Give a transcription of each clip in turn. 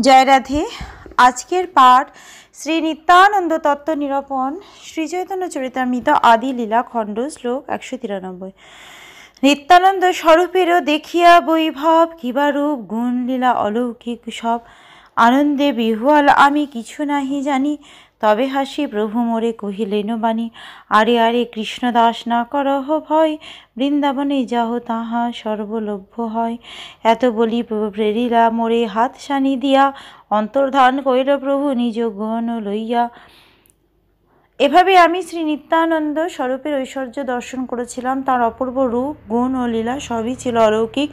জয় রাধে। আজকের পাঠ শ্রী নিত্যানন্দ তত্ত্ব নিরূপণ শ্রী চৈতন্য চরিতামৃত আদি লীলা খণ্ড শ্লোক 193। নিত্যানন্দ স্বরূপেরও দেখিয়া বৈভব কিবা রূপ গুণ লীলা অলৌকিক সব, আনন্দে বিহ্বল আমি কিছু নাহি জানি, তবে হাসি প্রভু মোরে কহিলেন বাণী, আরে আরে কৃষ্ণদাস না করহ ভয়, বৃন্দাবনে যাহ তাহা সর্বলভ্য হয়। এত বলি প্রেরিলা মোরে হাত সানি দিয়া, অন্তর্ধান কইল প্রভু নিজ গুণ লইয়া। এভাবে আমি শ্রী নিত্যানন্দ স্বরূপের ঐশ্বর্য দর্শন করেছিলাম। তার অপূর্ব রূপ, গুণ ও লীলা সবই ছিল অলৌকিক।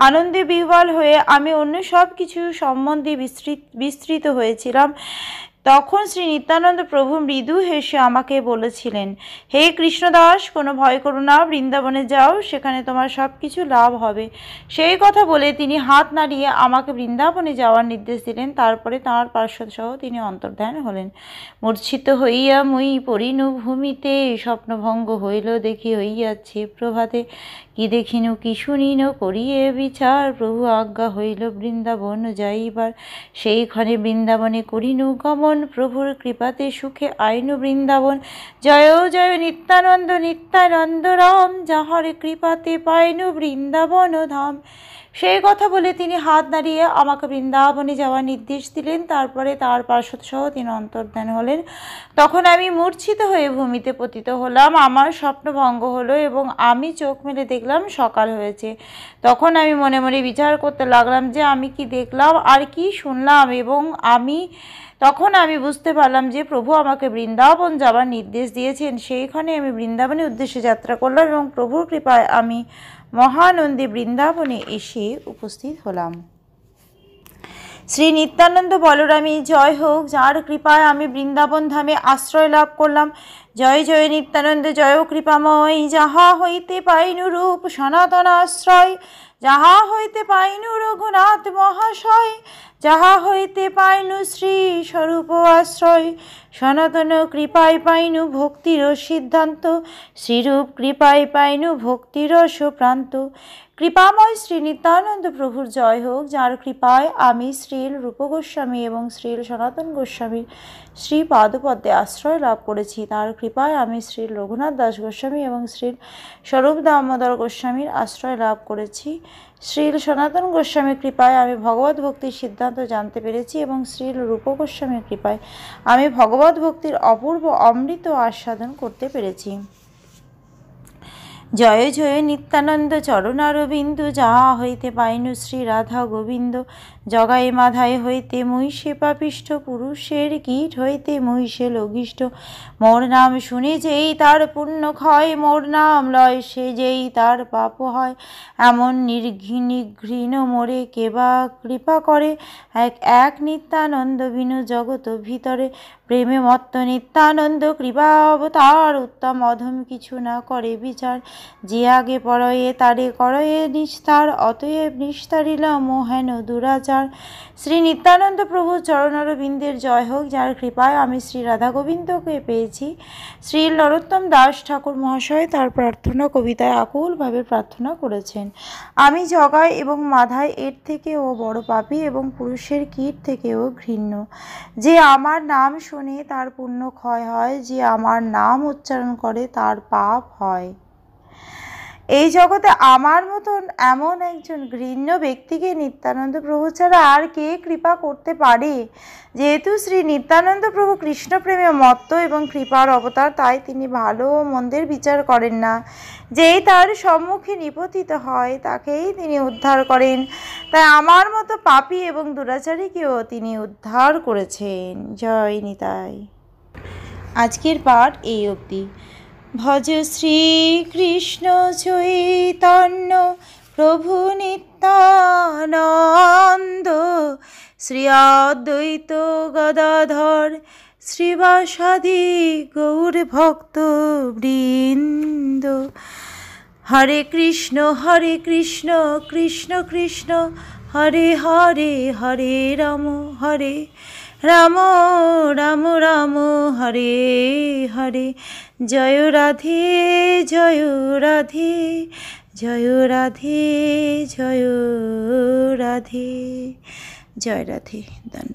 আনন্দে বিহ্বল হয়ে আমি অন্য সব কিছু সম্বন্ধে বিস্তৃত হয়েছিলাম। তখন শ্রী নিত্যানন্দ প্রভু মৃদু হেসে আমাকে বলেছিলেন, হে কৃষ্ণদাস, কোনো ভয় করো না, বৃন্দাবনে যাও, সেখানে তোমার সব কিছু লাভ হবে। সেই কথা বলে তিনি হাত নাড়িয়ে আমাকে বৃন্দাবনে যাওয়ার নির্দেশ দিলেন। তারপরে তাঁর পার্শ্বদসহ তিনি অন্তর্ধান হলেন। মূর্ছিত হইয়া মুই পড়িনু ভূমিতে, স্বপ্নভঙ্গ হইল দেখি হইয়াছে প্রভাতে, কি দেখিনু কি শুনিনু করিয়ে বিচার, প্রভু আজ্ঞা হইল বৃন্দাবন যাইবার, সেইখানে বৃন্দাবনে করিনু গমন, প্রভুর কৃপাতে সুখে আইনু বৃন্দাবন। জয় জয় নিত্যানন্দ নিত্যানন্দ রাম, যাহার কৃপাতে পাইনু বৃন্দাবন ধাম। সেই কথা বলে তিনি হাত নাড়িয়ে আমাকে বৃন্দাবনে যাওয়ার নির্দেশ দিলেন। তারপরে তার পার্শ্বদসহ তিনি অন্তর্ধান হলেন। তখন আমি মূর্ছিত হয়ে ভূমিতে পতিত হলাম। আমার স্বপ্নভঙ্গ হলো এবং আমি চোখ মেলে দেখলাম সকাল হয়েছে। তখন আমি মনে মনে বিচার করতে লাগলাম যে আমি কি দেখলাম আর কি শুনলাম, এবং তখন আমি বুঝতে পারলাম যে প্রভু আমাকে বৃন্দাবন যাবার নির্দেশ দিয়েছেন। সেইখানে আমি বৃন্দাবনের উদ্দেশ্যে যাত্রা করলাম এবং প্রভুর কৃপায় আমি মহানন্দে বৃন্দাবনে এসে উপস্থিত হলাম। শ্রী নিত্যানন্দ বলরামী জয় হোক, যার কৃপায় আমি বৃন্দাবন ধামে আশ্রয় লাভ করলাম। জয় জয় নিত্যানন্দ জয় কৃপাময়, যাহা হইতে পাইনু রূপ সনাতন আশ্রয়, যাহা হইতে পাইনু রঘুনাথ মহাশয়, যাহা হইতে পাইনু শ্রী স্বরূপ আশ্রয়, সনাতন কৃপায় পাইনু ভক্তির সিদ্ধান্ত, শ্রীরূপ কৃপায় পাইনু ভক্তির প্রান্ত। কৃপাময় শ্রী নিত্যানন্দ প্রভুর জয় হোক, যার কৃপায় আমি শ্রীল রূপ গোস্বামী এবং শ্রীল সনাতন গোস্বামীর শ্রী পাদপদ্মে আশ্রয় লাভ করেছি। তার কৃপায় আমি শ্রীল রঘুনাথ দাস গোস্বামী এবং শ্রীল স্বরূপ দামোদর গোস্বামীর আশ্রয় লাভ করেছি। শ্রীল সনাতন গোস্বামীর কৃপায় আমি ভগবত ভক্তির সিদ্ধান্ত জানতে পেরেছি এবং শ্রীল রূপ গোস্বামীর কৃপায় আমি ভগবত ভক্তির অপূর্ব অমৃত আস্বাদন করতে পেরেছি। জয় জয় নিত্যানন্দ চরণারবিন্দু, যাহা হইতে পাইনু শ্রী রাধা গোবিন্দ, জগাই মাধাই হইতে মহিষে পাপিষ্ঠ, পুরুষের কীট হইতে মহিষে লঘিষ্ঠ। মোর নাম শুনে যেই তার পুণ্য ক্ষয়, মোর নাম লয় সে যেই তার পাপ হয়, এমন নিঘৃণ মোরে কেবা কৃপা করে, এক এক নিত্যানন্দ বিনু জগত ভিতরে। প্রেমে মত্ত নিত্যানন্দ কৃপা অবতার, উত্তম অধম কিছু না করে বিচার, যে আগে পরয়ে তারে করয়ে নিস্তার, অতএব নিস্তারিল মোহেন দুরাচার। শ্রী নিত্যানন্দ প্রভু চরণারবিন্দের জয় হোক, যার কৃপায় আমি শ্রী রাধা গোবিন্দকে পেয়েছি। শ্রী নরোত্তম দাস ঠাকুর মহাশয় তার প্রার্থনা কবিতায় আকুলভাবে প্রার্থনা করেছেন, আমি জগাই এবং মাধাই এর থেকেও বড় পাপী এবং পুরুষের কীট থেকেও ঘৃণ্য। যে আমার নাম শুনে তার পুণ্য ক্ষয় হয়, যে আমার নাম উচ্চারণ করে তার পাপ হয়। এই জগতে আমার মতন এমন একজন ঘৃণ্য ব্যক্তিকে নিত্যানন্দ প্রভু ছাড়া আর কে কৃপা করতে পারে? যেহেতু শ্রী নিত্যানন্দ প্রভু কৃষ্ণ প্রেমে মত্ত এবং কৃপার অবতার, তাই তিনি ভালো ও মন্দের বিচার করেন না। যেই তার সম্মুখে নিপতিত হয় তাকেই তিনি উদ্ধার করেন। তাই আমার মতো পাপী এবং দুরাচারীকেও তিনি উদ্ধার করেছেন। জয় নিতাই। আজকের পাঠ এই অবধি। ভজ শ্রীকৃষ্ণ চৈতন্য প্রভু নিত্যানন্দ, শ্রী অদ্বৈত গদাধর শ্রীবাসাদি গৌর ভক্ত বৃন্দ। হরে কৃষ্ণ কৃষ্ণ কৃষ্ণ হরে হরে, হরে রাম রাম রাম হরে হরে। জয় রাধে জয় রাধে, জয় রাধে জয় রাধে। জয় রাধে। দণ্ড।